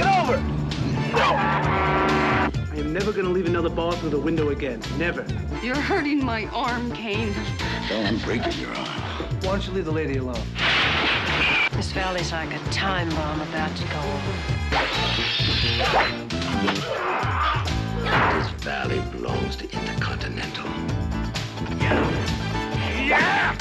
Get over! I am never gonna leave another ball through the window again. Never. You're hurting my arm, Kane. Well, I'm breaking your arm. Why don't you leave the lady alone? This valley's like a time bomb about to go off. This valley belongs to Intercontinental. Yeah!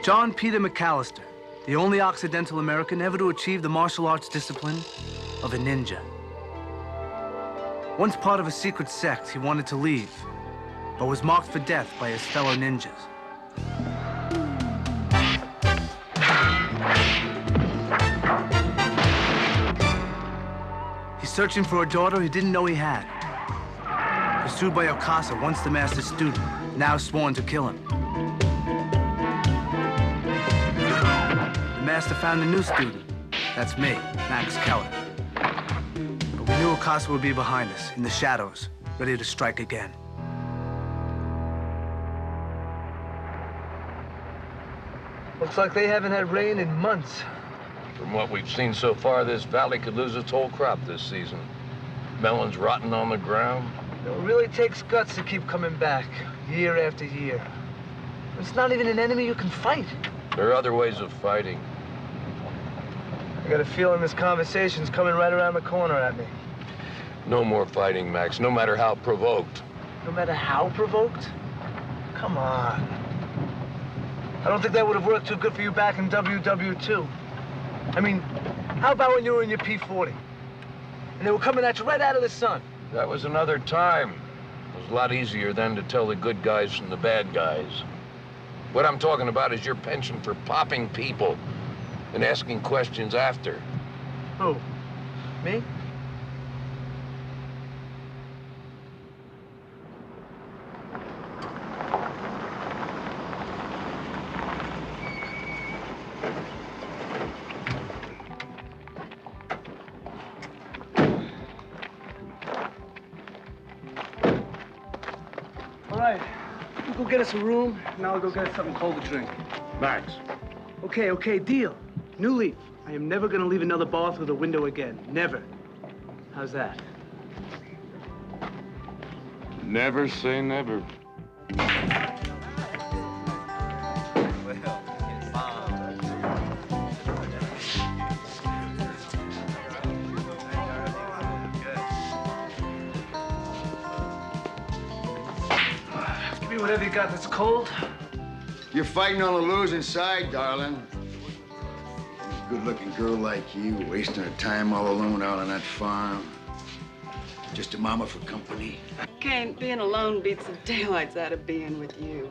John Peter McAllister, the only Occidental American ever to achieve the martial arts discipline of a ninja. Once part of a secret sect, he wanted to leave, but was marked for death by his fellow ninjas. He's searching for a daughter he didn't know he had. Pursued by Okasa, once the master's student, now sworn to kill him. The master found a new student. That's me, Max Keller. But we knew Okasa would be behind us, in the shadows, ready to strike again. Looks like they haven't had rain in months. From what we've seen so far, this valley could lose its whole crop this season. Melons rotting on the ground. It really takes guts to keep coming back, year after year. It's not even an enemy you can fight. There are other ways of fighting. I got a feeling this conversation's coming right around the corner at me. No more fighting, Max, no matter how provoked. No matter how provoked? Come on. I don't think that would have worked too good for you back in WW2. I mean, how about when you were in your P40? And they were coming at you right out of the sun? That was another time. It was a lot easier then to tell the good guys from the bad guys. What I'm talking about is your penchant for popping people and asking questions after. Who? Me? All right, you go get us a room, and I'll go get us something cold to drink. Max. Okay, deal. New leaf. I am never gonna leave another ball through the window again. Never. How's that? Never say never. Give me whatever you got that's cold. You're fighting on the losing side, darling. A good-looking girl like you, wasting her time all alone out on that farm. Just a mama for company. Kane, being alone beats the daylights out of being with you.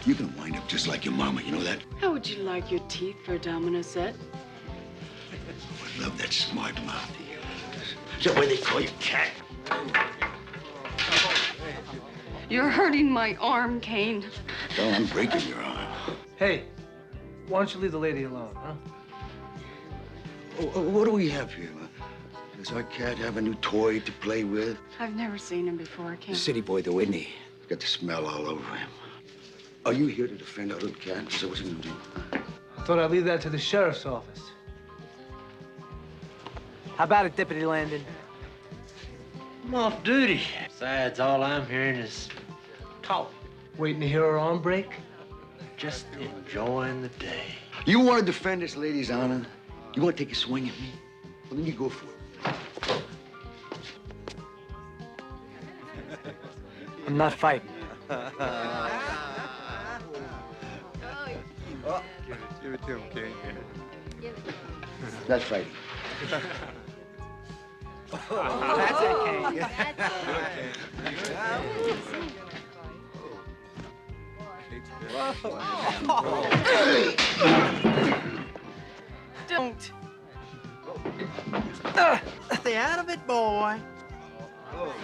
You're gonna wind up just like your mama, you know that? How would you like your teeth for a domino set? I love that smart mouth of yours. Is that why they call you Cat? You're hurting my arm, Kane. Well, I'm breaking your arm. Hey, why don't you leave the lady alone, huh? Oh, what do we have here? Does our cat have a new toy to play with? I've never seen him before, Kane. The city boy, though, isn't he? Got the smell all over him. Are you here to defend our little cat? So what's he gonna do? I thought I'd leave that to the sheriff's office. How about it, Deputy Landon? I'm off duty. Besides, all I'm hearing is talk. Waiting to hear her arm break? Just enjoying the day. You want to defend this lady's honor? You want to take a swing at me? Well, then you go for it. I'm not fighting. Give it to him, King. That's fighting. That's it, King. Don't. Stay out of it, boy.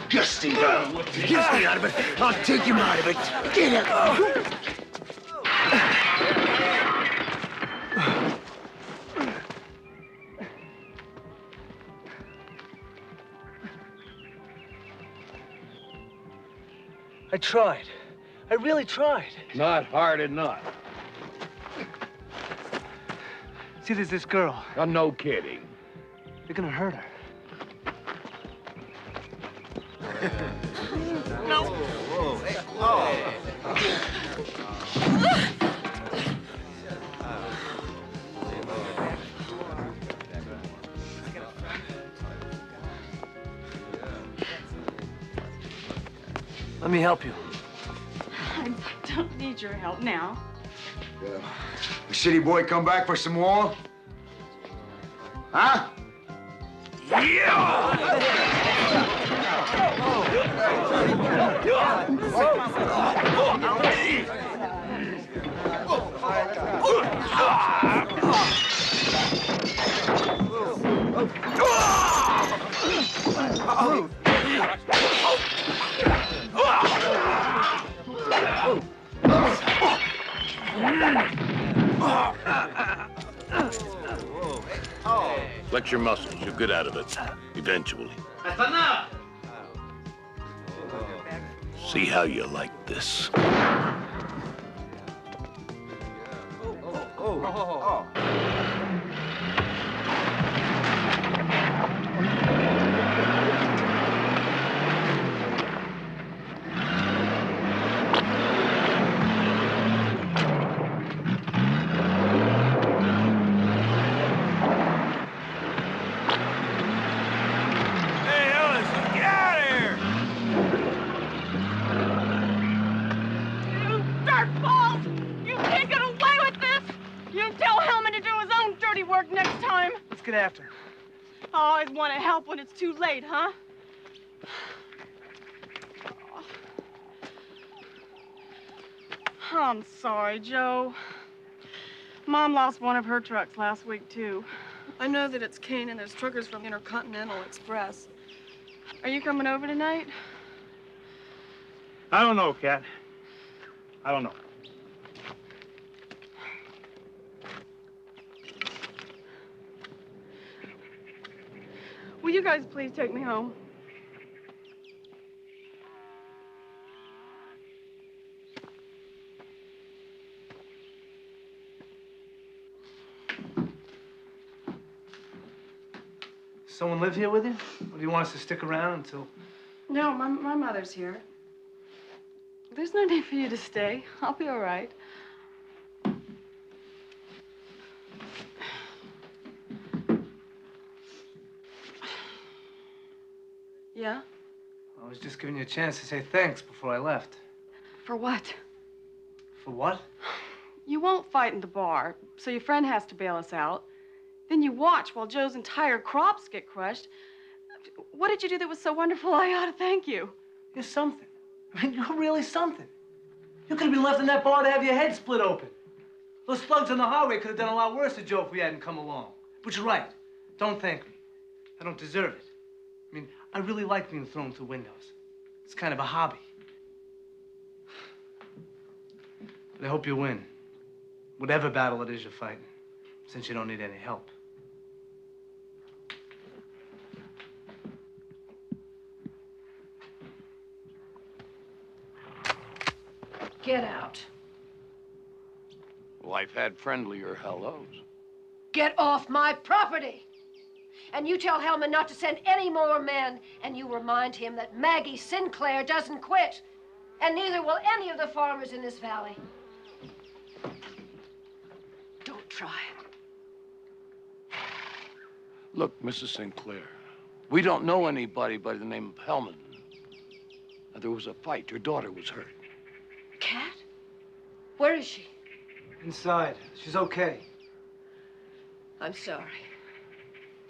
Gusty, get me out of it. I'll take him out of it. Get out. I tried. I really tried. Not hard enough. See, there's this girl. No kidding. You're gonna hurt her. Let me help you. I don't need your help now. The city boy come back for some more? Huh? Flex your muscles. You'll get out of it. Eventually. That's enough. See how you like this. Next time. Let's get after him. I always want to help when it's too late, huh? I'm sorry, Joe. Mom lost one of her trucks last week, too. I know that it's Kane and there's truckers from Intercontinental Express. Are you coming over tonight? I don't know, Cat. I don't know. Will you guys please take me home? Someone live here with you? Or do you want us to stick around until... No, my mother's here. There's no need for you to stay. I'll be all right. Yeah? I was just giving you a chance to say thanks before I left. For what? For what? You won't fight in the bar, so your friend has to bail us out. Then you watch while Joe's entire crops get crushed. What did you do that was so wonderful? I ought to thank you. You're something. I mean, you're really something. You could have been left in that bar to have your head split open. Those slugs on the highway could have done a lot worse to Joe if we hadn't come along. But you're right. Don't thank me. I don't deserve it. I mean, I really like being thrown through windows. It's kind of a hobby. But I hope you win. Whatever battle it is you're fighting, since you don't need any help. Get out. Well, I've had friendlier hellos. Get off my property. And you tell Hellman not to send any more men. And you remind him that Maggie Sinclair doesn't quit. And neither will any of the farmers in this valley. Don't try it. Look, Mrs. Sinclair, we don't know anybody by the name of Hellman. Now, there was a fight. Your daughter was hurt. Kat? Where is she? Inside. She's okay. I'm sorry.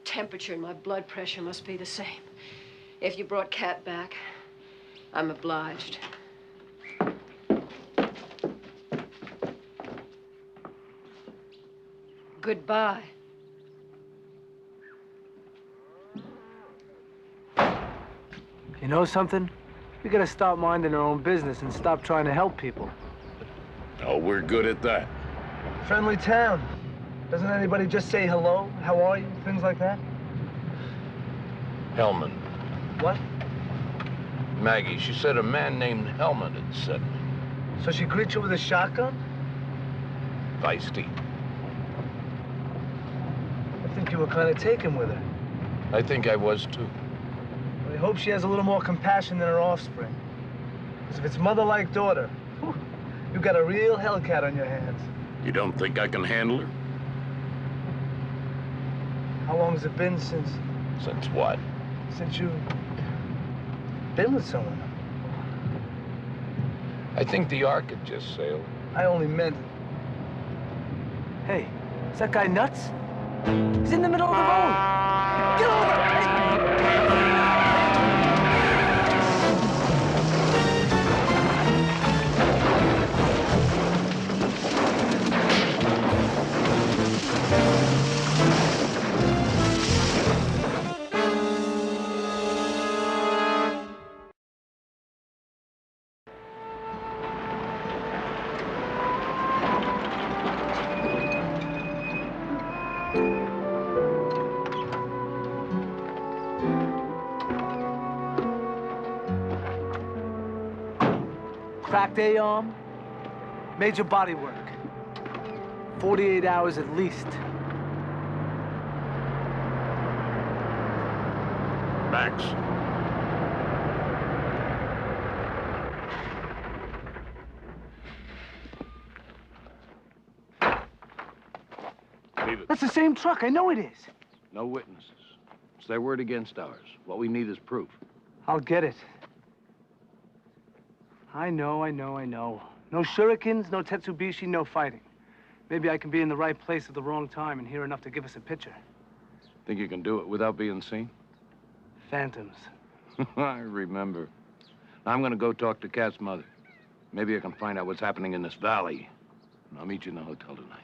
Temperature and my blood pressure must be the same. If you brought Kat back, I'm obliged. Goodbye. You know something? We gotta start minding our own business and stop trying to help people. Oh, we're good at that. Friendly town. Doesn't anybody just say hello? How are you? Things like that? Hellman. What? Maggie, she said a man named Hellman had sent me. So she greets you with a shotgun? Feisty. I think you were kind of taken with her. I think I was, too. I hope she has a little more compassion than her offspring. Because if it's mother like daughter, whew, you've got a real hellcat on your hands. You don't think I can handle her? How long has it been since Since what? you've been with someone? I think the Ark had just sailed. I only meant... Hey, is that guy nuts? He's in the middle of the road. Get over! Cracked A-arm, major body work. 48 hours at least. Max. Leave it. That's the same truck, I know it is. No witnesses. It's their word against ours. What we need is proof. I'll get it. I know. No shurikens, no Tetsubishi, no fighting. Maybe I can be in the right place at the wrong time and hear enough to give us a picture. Think you can do it without being seen? Phantoms. I remember. I'm gonna go talk to Kat's mother. Maybe I can find out what's happening in this valley. And I'll meet you in the hotel tonight.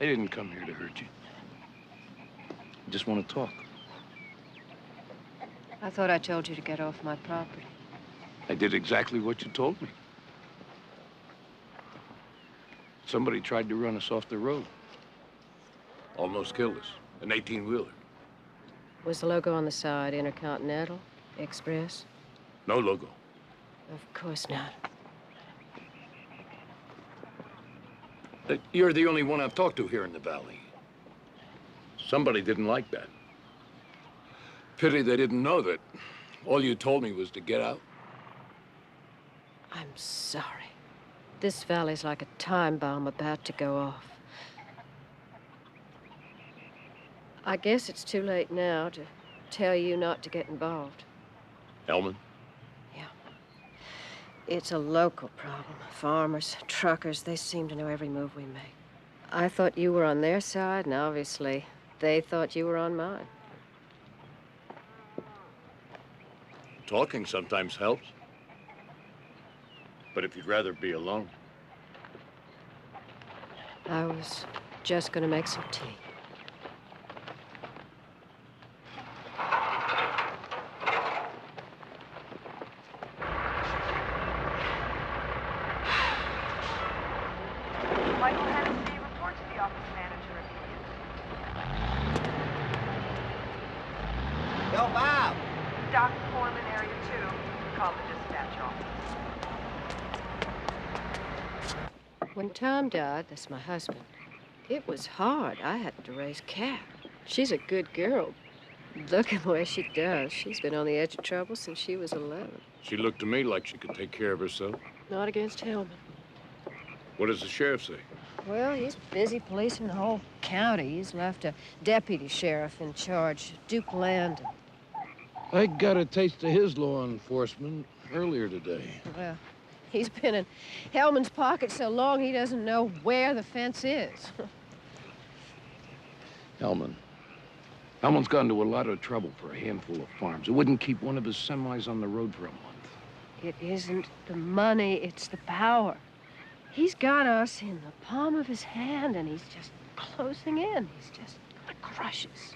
I didn't come here to hurt you. I just want to talk. I thought I told you to get off my property. I did exactly what you told me. Somebody tried to run us off the road. Almost killed us. An 18-wheeler. Was the logo on the side Intercontinental? Express? No logo. Of course not. You're the only one I've talked to here in the valley. Somebody didn't like that. Pity they didn't know that all you told me was to get out. I'm sorry. This valley's like a time bomb about to go off. I guess it's too late now to tell you not to get involved. Hellman? Yeah. It's a local problem. Farmers, truckers, they seem to know every move we make. I thought you were on their side, and obviously They thought you were on mine. Talking sometimes helps. But if you'd rather be alone. I was just gonna make some tea. Michael Hennessy, report to the office manager immediately. Yo, Bob! Dock Foreman, Area 2. Call the dispatch office. When Tom died, that's my husband, it was hard. I had to raise Kat. She's a good girl. Looking the way she does, she's been on the edge of trouble since she was 11. She looked to me like she could take care of herself. Not against Hellman. What does the sheriff say? Well, he's busy policing the whole county. He's left a deputy sheriff in charge, Duke Landon. I got a taste of his law enforcement earlier today. Well, he's been in Hellman's pocket so long he doesn't know where the fence is. Hellman's gone to a lot of trouble for a handful of farms. It wouldn't keep one of his semis on the road for a month. It isn't the money, it's the power. He's got us in the palm of his hand, and he's just closing in. He's just gonna crush us.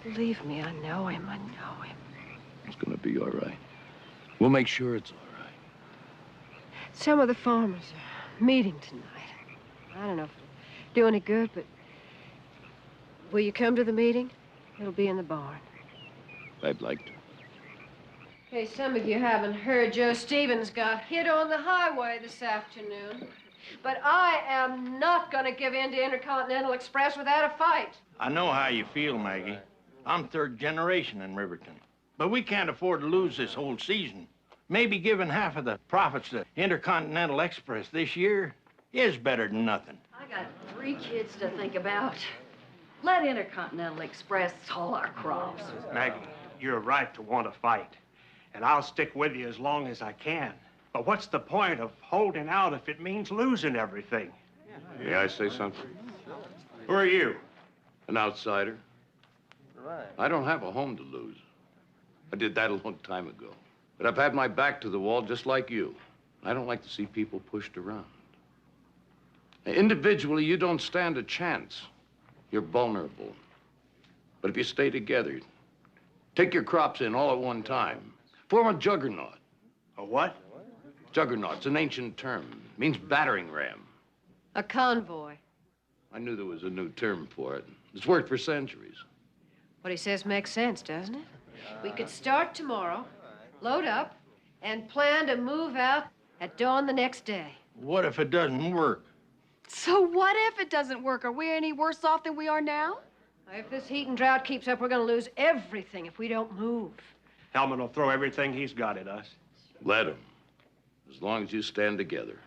Believe me, I know him. I know him. It's gonna be all right. We'll make sure it's all right. Some of the farmers are meeting tonight. I don't know if it'll do any good, but will you come to the meeting? It'll be in the barn. I'd like to. Hey, some of you haven't heard Joe Stevens got hit on the highway this afternoon. But I am not gonna give in to Intercontinental Express without a fight. I know how you feel, Maggie. I'm third generation in Riverton. But we can't afford to lose this whole season. Maybe giving half of the profits to Intercontinental Express this year is better than nothing. I got 3 kids to think about. Let Intercontinental Express haul our crops. Maggie, you're right to want to fight. And I'll stick with you as long as I can. But what's the point of holding out if it means losing everything? May I say something? Who are you? An outsider. I don't have a home to lose. I did that a long time ago. But I've had my back to the wall just like you. I don't like to see people pushed around. Individually, you don't stand a chance. You're vulnerable. But if you stay together, take your crops in all at one time, form a juggernaut. A what? Juggernaut's an ancient term. It means battering ram. A convoy. I knew there was a new term for it. It's worked for centuries. What he says makes sense, doesn't it? We could start tomorrow, load up, and plan to move out at dawn the next day. What if it doesn't work? So what if it doesn't work? Are we any worse off than we are now? If this heat and drought keeps up, we're gonna lose everything if we don't move. Hellman will throw everything he's got at us. Let him. As long as you stand together.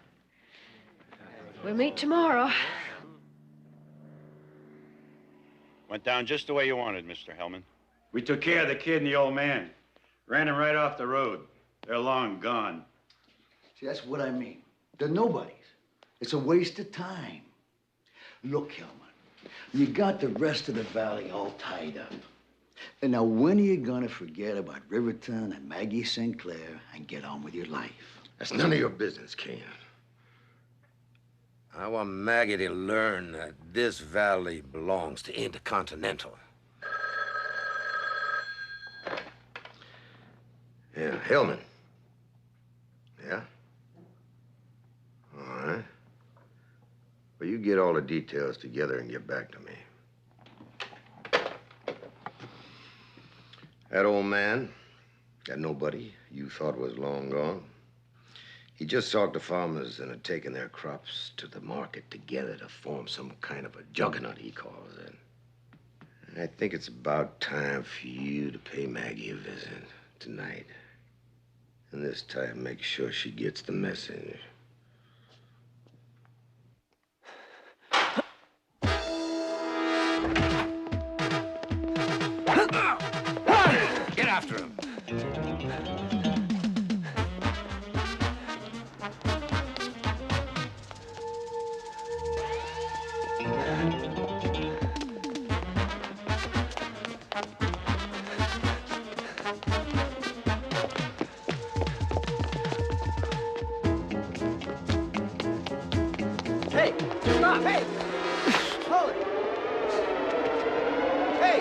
We'll meet tomorrow. Went down just the way you wanted, Mr. Hellman. We took care of the kid and the old man. Ran him right off the road. They're long gone. See, that's what I mean. They're nobodies. It's a waste of time. Look, Hellman, you got the rest of the valley all tied up. And now when are you gonna forget about Riverton and Maggie Sinclair and get on with your life? That's none of your business, Kane. I want Maggie to learn that this valley belongs to Intercontinental. Yeah, Hellman. Yeah? All right. Well, you get all the details together and get back to me. That old man, that nobody you thought was long gone, he just talked to farmers and had taken their crops to the market together to form some kind of a juggernaut, he calls it. And I think it's about time for you to pay Maggie a visit tonight. And this time, make sure she gets the message. Get after him. Hey! Hold it! Hey!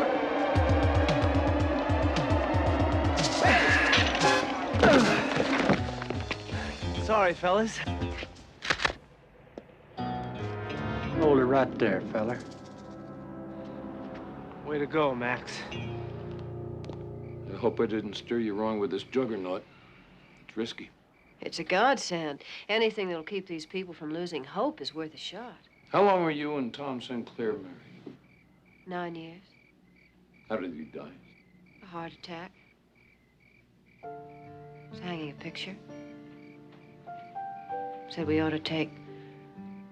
Sorry, fellas. Hold it right there, feller. Way to go, Max. I hope I didn't steer you wrong with this Juggernaut. It's risky. It's a godsend. Anything that'll keep these people from losing hope is worth a shot. How long were you and Tom Sinclair married? 9 years. How did he die? A heart attack. Was hanging a picture. Said we ought to take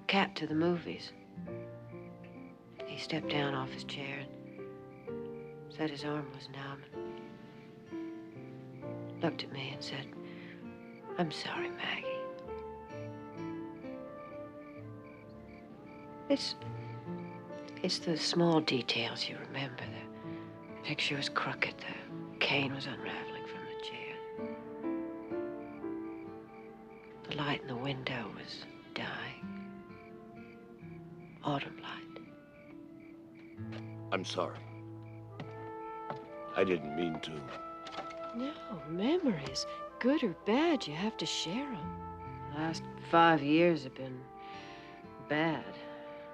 Cat to the movies. He stepped down off his chair and said his arm was numb. Looked at me and said, "I'm sorry, Maggie." It's the small details you remember. The picture was crooked. The cane was unraveling from the chair. The light in the window was dying. Autumn light. I'm sorry. I didn't mean to. No, memories, good or bad, you have to share them. The last 5 years have been bad.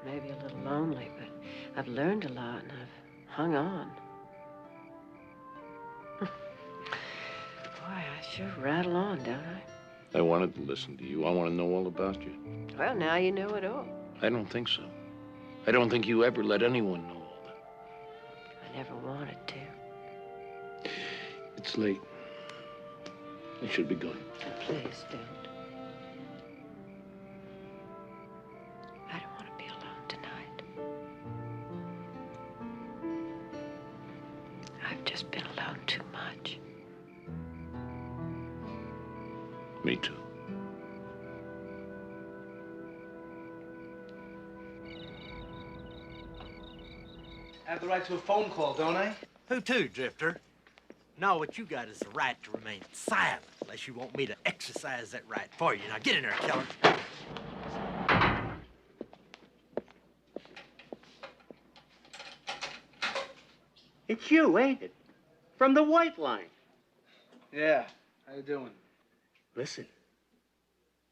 Maybe a little lonely, but I've learned a lot and I've hung on. Boy, I sure rattle on, don't I? I wanted to listen to you. I want to know all about you. Well, now you know it all. I don't think so. I don't think you ever let anyone know all that. I never wanted to. It's late. I should be going. Please don't. I don't want to be alone tonight. I've just been alone too much. Me too. I have the right to a phone call, don't I? Who to, Drifter? No, what you got is the right to remain silent, unless you want me to exercise that right for you. Now get in there, Keller. It's you, ain't it? From the White Line. Yeah. How you doing? Listen,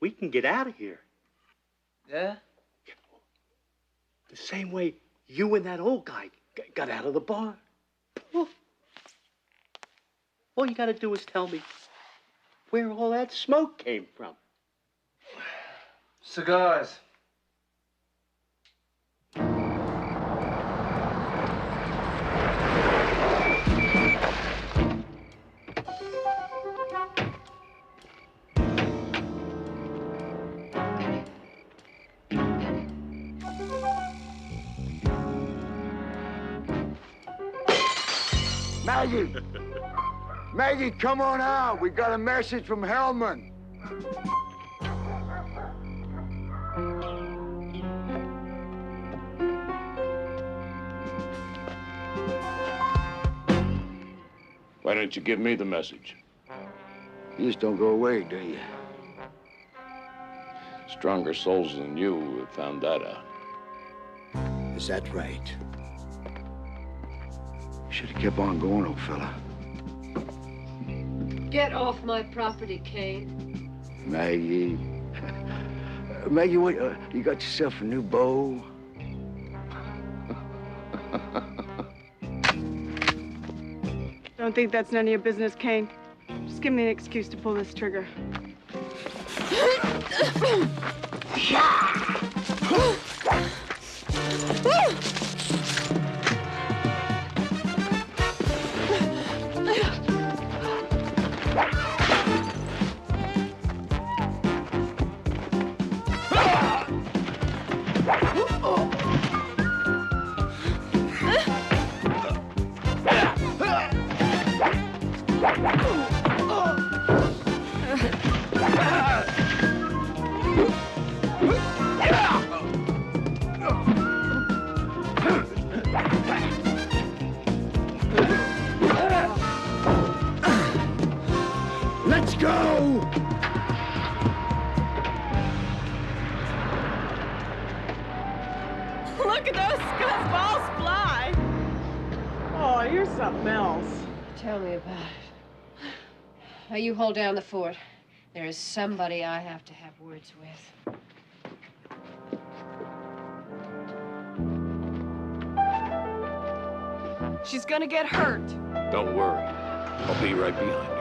we can get out of here. Yeah? The same way you and that old guy got out of the bar. All you gotta do is tell me where all that smoke came from. Cigars. Maggie! Maggie, come on out. We got a message from Hellman. Why don't you give me the message? You just don't go away, do you? Stronger souls than you have found that out. Is that right? Should have kept on going, old fella. Get off my property, Kane. Maggie. Maggie, what, you got yourself a new beau? Don't think that's none of your business, Kane. Just give me an excuse to pull this trigger. something else. Tell me about it. Now, you hold down the fort. There is somebody I have to have words with. She's gonna get hurt. Don't worry. I'll be right behind her.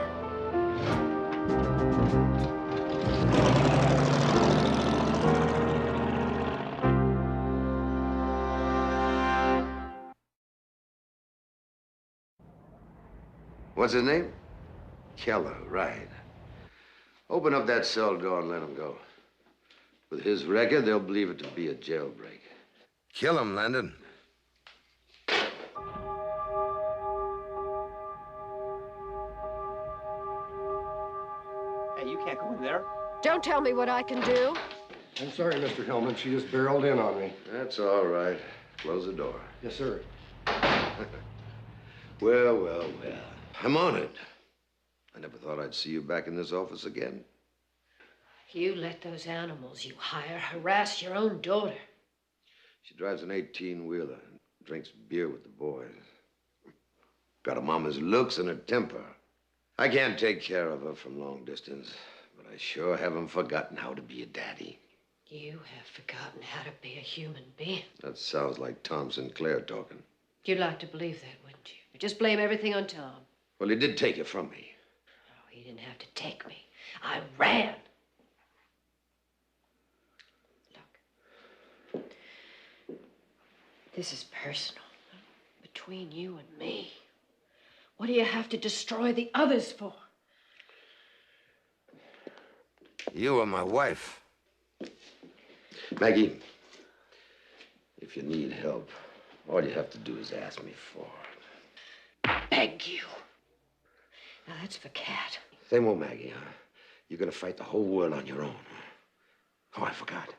What's his name? Keller, right. Open up that cell door and let him go. With his record, they'll believe it to be a jailbreak. Kill him, Landon. Hey, you can't go in there. Don't tell me what I can do. I'm sorry, Mr. Hellman. She just barreled in on me. That's all right. Close the door. Yes, sir. Well, well, well. I'm on it. I never thought I'd see you back in this office again. You let those animals you hire harass your own daughter. She drives an 18-wheeler and drinks beer with the boys. Got a mama's looks and a temper. I can't take care of her from long distance, but I sure haven't forgotten how to be a daddy. You have forgotten how to be a human being. That sounds like Tom Sinclair talking. You'd like to believe that, wouldn't you? But just blame everything on Tom. Well, he did take it from me. Oh, he didn't have to take me. I ran. Look. This is personal. Between you and me. What do you have to destroy the others for? You are my wife. Maggie, if you need help, all you have to do is ask me for it. I beg you. Now, that's for Cat. Same old Maggie, huh? You're gonna fight the whole world on your own, huh? Oh, I forgot.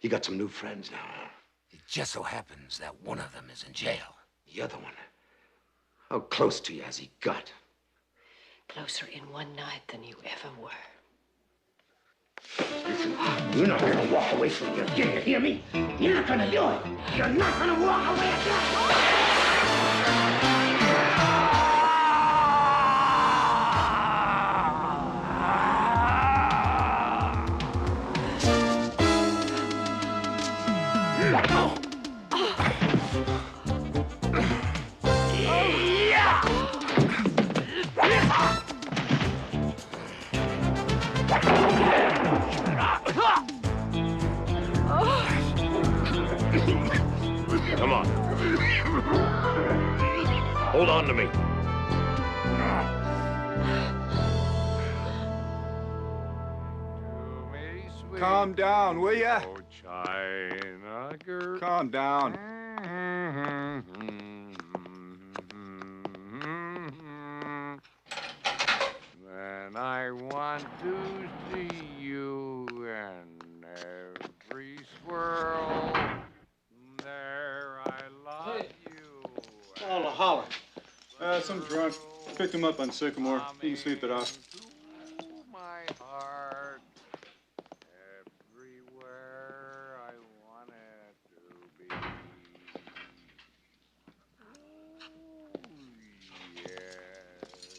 You got some new friends now, huh? It just so happens that one of them is in jail. The other one, how close to you has he got? Closer in one night than you ever were. Listen, you're not gonna walk away from your kid, you hear me? You're not gonna do it. You're not gonna walk away again. Come on. Hold on to me. Calm down, will ya? Oh, China girl. Calm down. When I want to see you in every swirl, there I love you. All the holler. Some drunk. Picked him up on Sycamore. He can sleep it off. My heart, everywhere I want it to be. Oh, yes.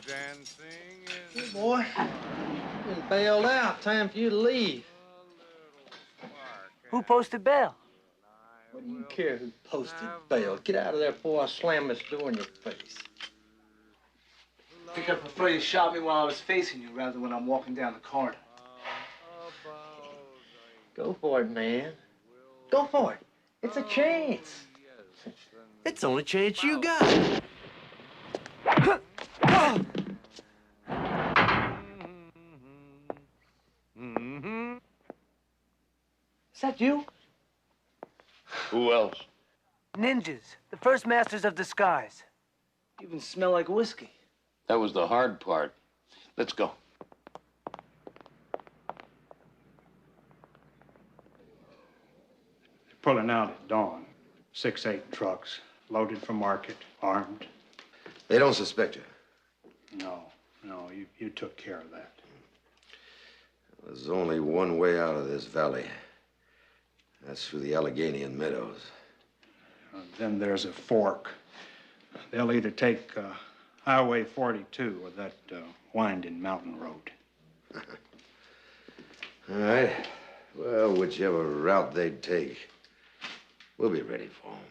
Dancing in Hey, boy. You been bailed out. Time for you to leave. Who posted bail? What do you care who posted bail? Get out of there before I slam this door in your face. I think I prefer you shot me while I was facing you rather than when I'm walking down the corridor. Go for it, man. Go for it. It's a chance. It's the only chance you got. Is that you? Who else? Ninjas, the first masters of disguise. You even smell like whiskey. That was the hard part. Let's go. Pulling out at dawn. 6-8 trucks, loaded for market, armed. They don't suspect you. No, you took care of that. There's only one way out of this valley. That's through the Alleghenian meadows. Then there's a fork. They'll either take Highway 42 or that winding mountain road. All right. Well, whichever route they take, we'll be ready for them.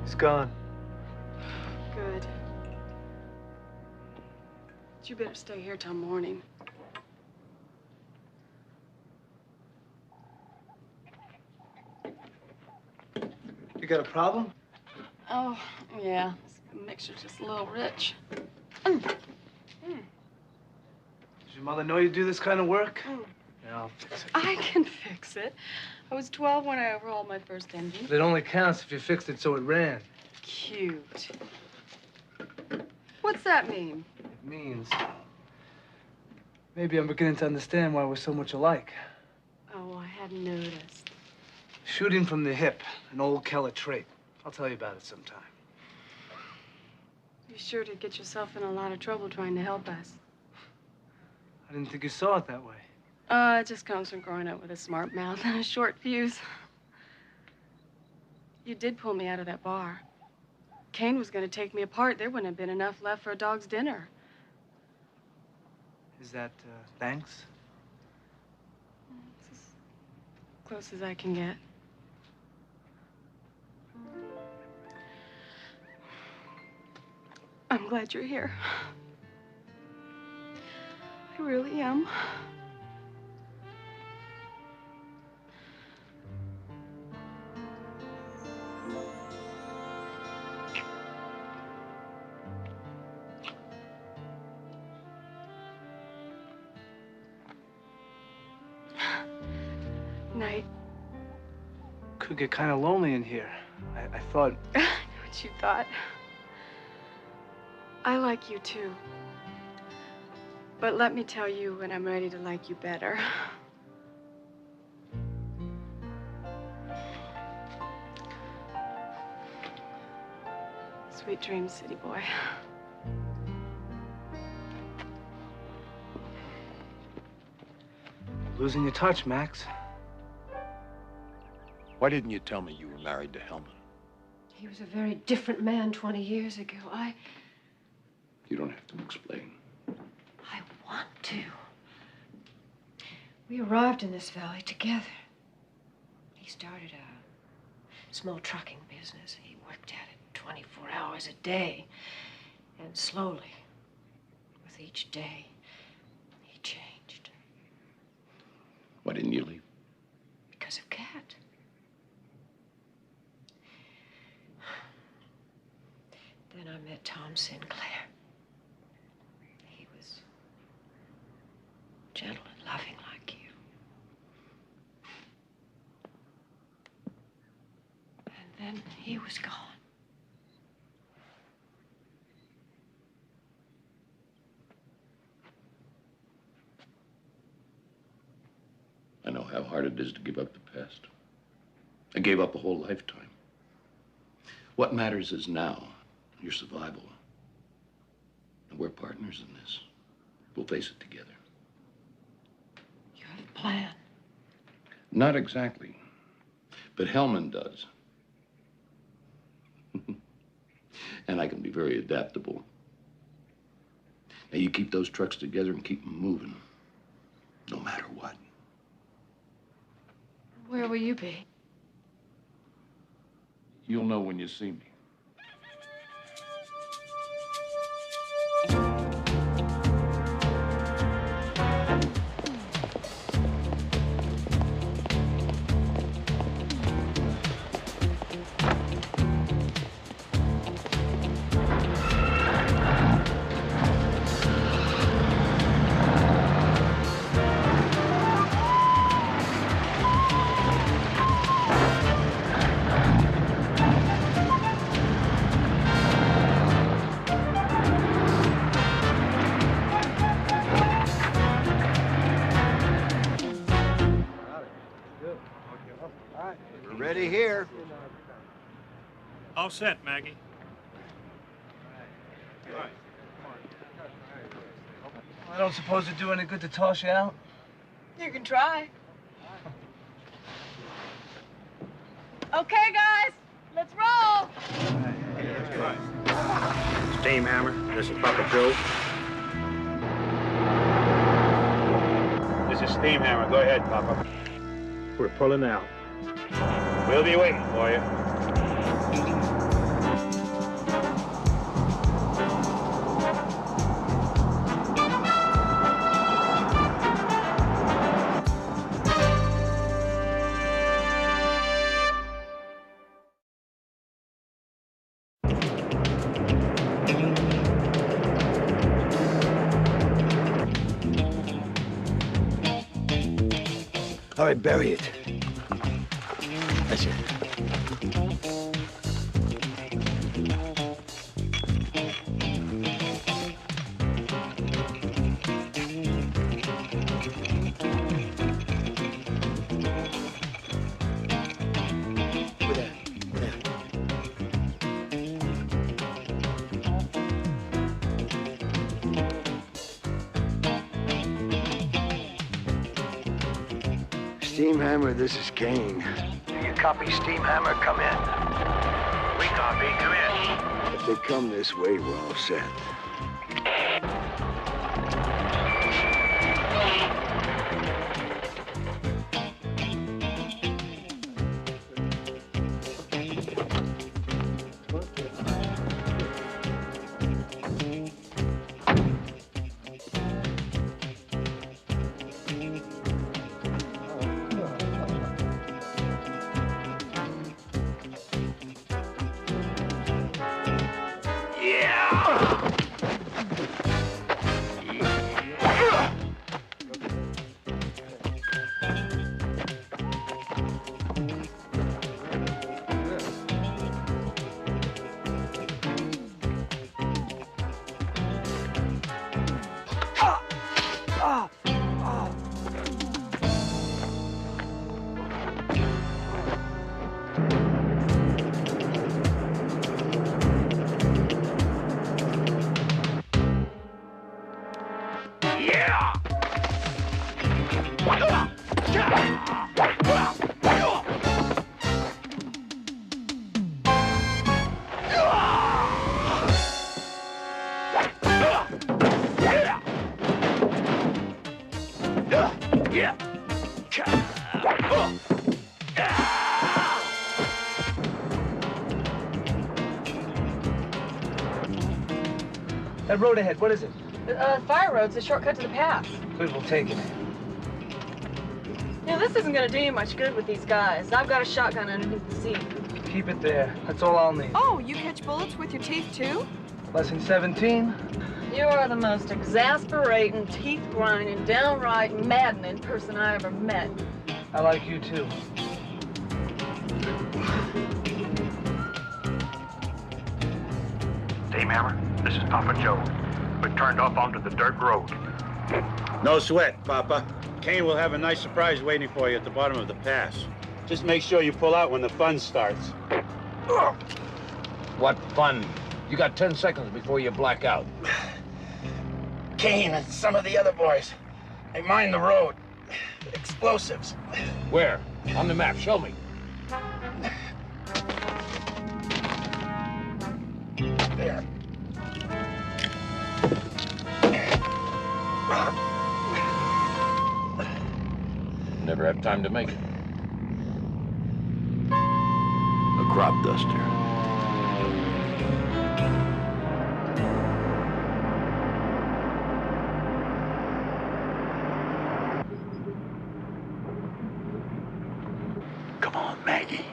He's gone. Good. But you better stay here till morning. You got a problem? Oh, yeah. This mixture's just a little rich. Does your mother know you do this kind of work? Yeah, I'll fix it. I can fix it. I was 12 when I overhauled my first engine. But it only counts if you fixed it so it ran. Cute. What's that mean? It means maybe I'm beginning to understand why we're so much alike. Oh, I hadn't noticed. Shooting from the hip, an old Keller trait. I'll tell you about it sometime. You sure did get yourself in a lot of trouble trying to help us. I didn't think you saw it that way. It just comes from growing up with a smart mouth and a short fuse. You did pull me out of that bar. Kane was going to take me apart. There wouldn't have been enough left for a dog's dinner. Is that, thanks? It's as close as I can get. I'm glad you're here. I really am. Night. Could get kind of lonely in here. I thought... What you thought. I like you too. But let me tell you when I'm ready to like you better. Sweet dreams, city boy. Losing your touch, Max. Why didn't you tell me you were married to Hellman? He was a very different man 20 years ago. You don't have to explain. I want to. We arrived in this valley together. He started a small trucking business. He worked at it 24 hours a day. And slowly, with each day, he changed. Why didn't you leave? Because of Cat. Then I met Tom Sinclair. He was gentle and loving like you. And then he was gone. I know how hard it is to give up the past. I gave up a whole lifetime. What matters is now, your survival. And we're partners in this. We'll face it together. You have a plan. Not exactly, but Hellman does. And I can be very adaptable. Now, you keep those trucks together and keep them moving, no matter what. Where will you be? You'll know when you see me. All set, Maggie. I don't suppose it'd do any good to toss you out? You can try. Okay, guys, let's roll. Steamhammer, this is Papa Joe. This is Steamhammer. Go ahead, Papa. We're pulling out. We'll be waiting for you. All right, bury it. That's it. Steamhammer, this is Kane. Do you copy, Steamhammer? Come in. We copy. Come in. If they come this way, we're all set. That road ahead, what is it? Fire road's a shortcut to the pass. Good, we'll take it. You know, this isn't gonna do you much good with these guys. I've got a shotgun underneath the seat. Keep it there. That's all I'll need. Oh, you catch bullets with your teeth, too? Lesson 17. You are the most exasperating, teeth-grinding, downright maddening person I ever met. I like you, too. Steamhammer, this is Papa Joe. We're turned off onto the dirt road. No sweat, Papa. Kane will have a nice surprise waiting for you at the bottom of the pass. Just make sure you pull out when the fun starts. What fun? You got 10 seconds before you black out. Kane and some of the other boys, they mine the road. Explosives. Where? On the map, show me. There. Never have time to make it. A crop duster. Come on, Maggie.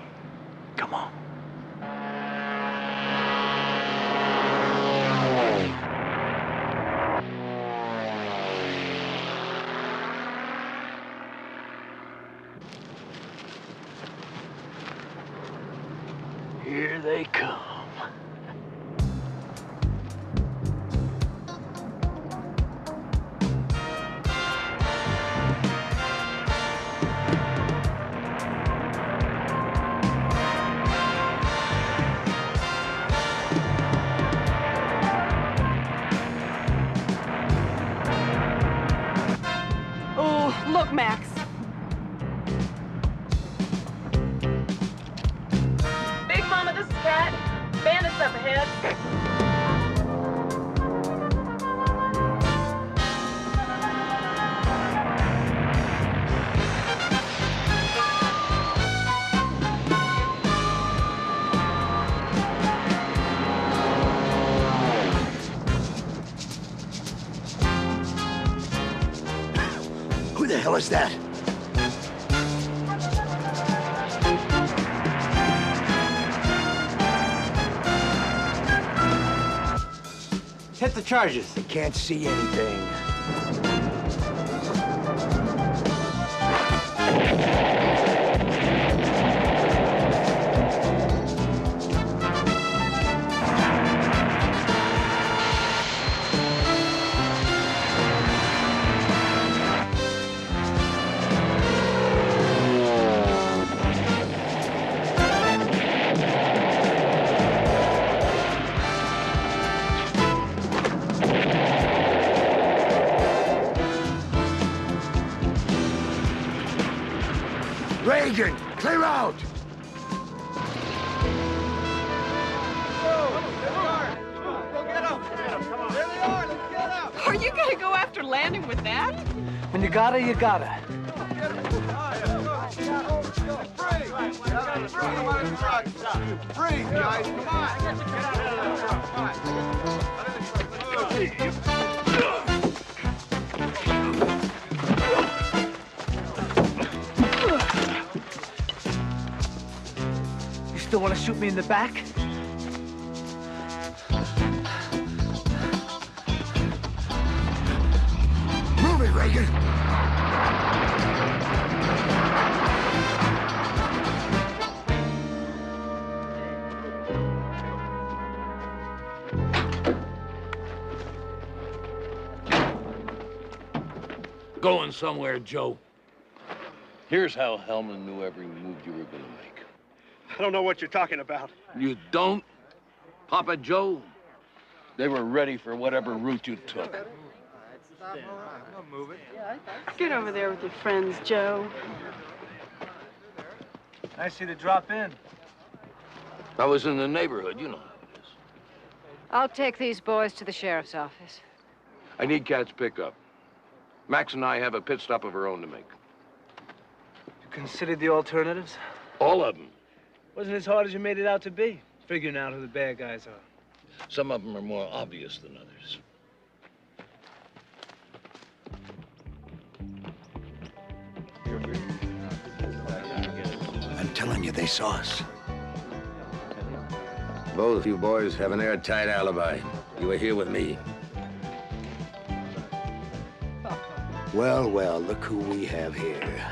Come on. Hear Max. Big Mama, this is Pat. Bandits up ahead. Who the hell is that? Hit the charges. I can't see anything. Reagan, clear out! Are you gonna go after Landon with that? When you gotta, you gotta. Freeze, guys, come You still want to shoot me in the back? Move it, Reagan! Going somewhere, Joe. Here's how Hellman knew every move you were gonna make. I don't know what you're talking about. You don't? Papa Joe? They were ready for whatever route you took. Get over there with your friends, Joe. Nice of you to drop in. I was in the neighborhood, you know how it is. I'll take these boys to the sheriff's office. I need Kat's pickup. Max and I have a pit stop of our own to make. You considered the alternatives? All of them. Wasn't as hard as you made it out to be, figuring out who the bad guys are. Some of them are more obvious than others. I'm telling you, they saw us. Both you boys have an airtight alibi. You were here with me. Well, well, look who we have here.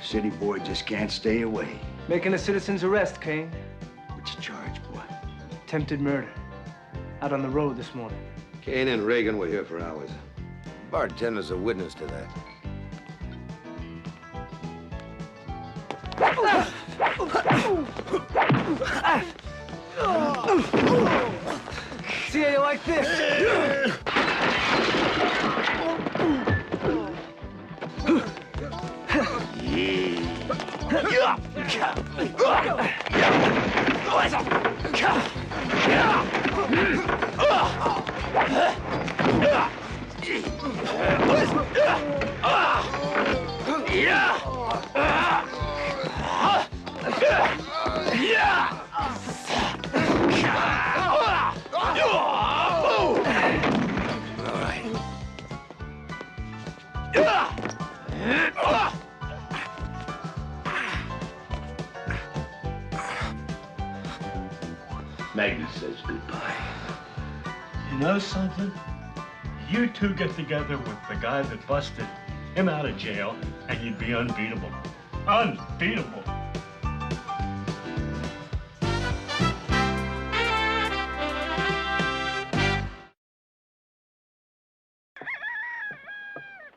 City boy just can't stay away. Making a citizen's arrest, Kane. What's the charge, boy? Attempted murder. Out on the road this morning. Kane and Reagan were here for hours. Bartender's a witness to that. See how you like this? Maggie says goodbye. You know something? You two get together with the guy that busted him out of jail, and you'd be unbeatable. Unbeatable.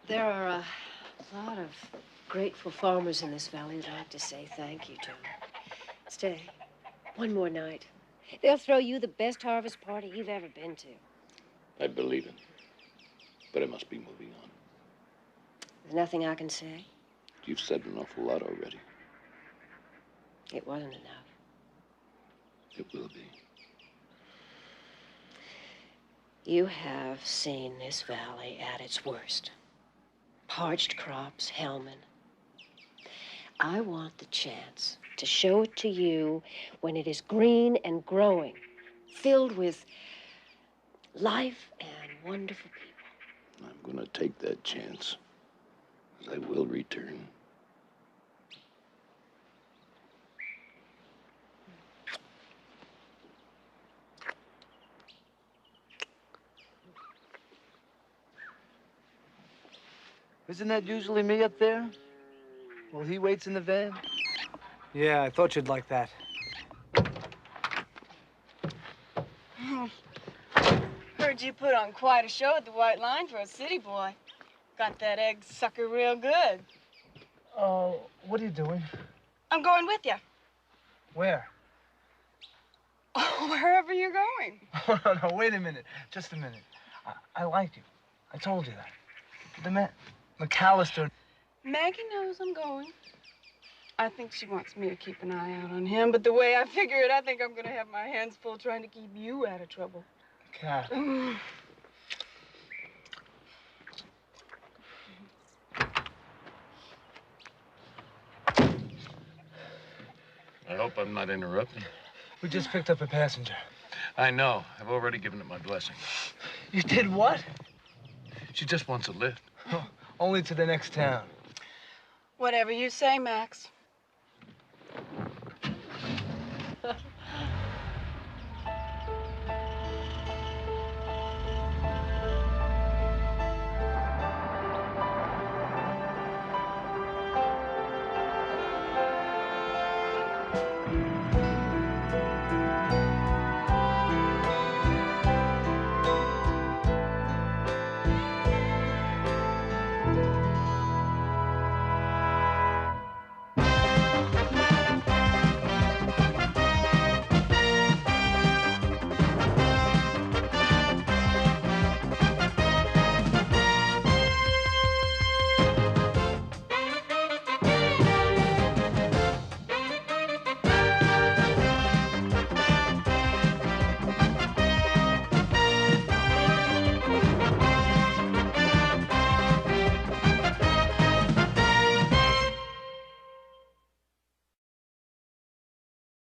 There are a lot of grateful farmers in this valley that'd like to say thank you to. Stay. One more night. They'll throw you the best harvest party you've ever been to. I believe it. But I must be moving on. There's nothing I can say. You've said an awful lot already. It wasn't enough. It will be. You have seen this valley at its worst. Parched crops, Hellman. I want the chance to show it to you when it is green and growing, filled with life and wonderful people. I'm going to take that chance, 'cause I will return. Isn't that usually me up there? Well, he waits in the van? Yeah, I thought you'd like that. Heard you put on quite a show at the White Line for a city boy. Got that egg sucker real good. Oh, what are you doing? I'm going with you. Where? Wherever you're going. No, wait a minute. Just a minute. I like you. I told you that. The man, McAllister. Maggie knows I'm going. I think she wants me to keep an eye out on him, but the way I figure it, I think I'm gonna have my hands full trying to keep you out of trouble. Cat. I hope I'm not interrupting. We just picked up a passenger. I know. I've already given it my blessing. You did what? She just wants a lift. Only to the next town. Whatever you say, Max.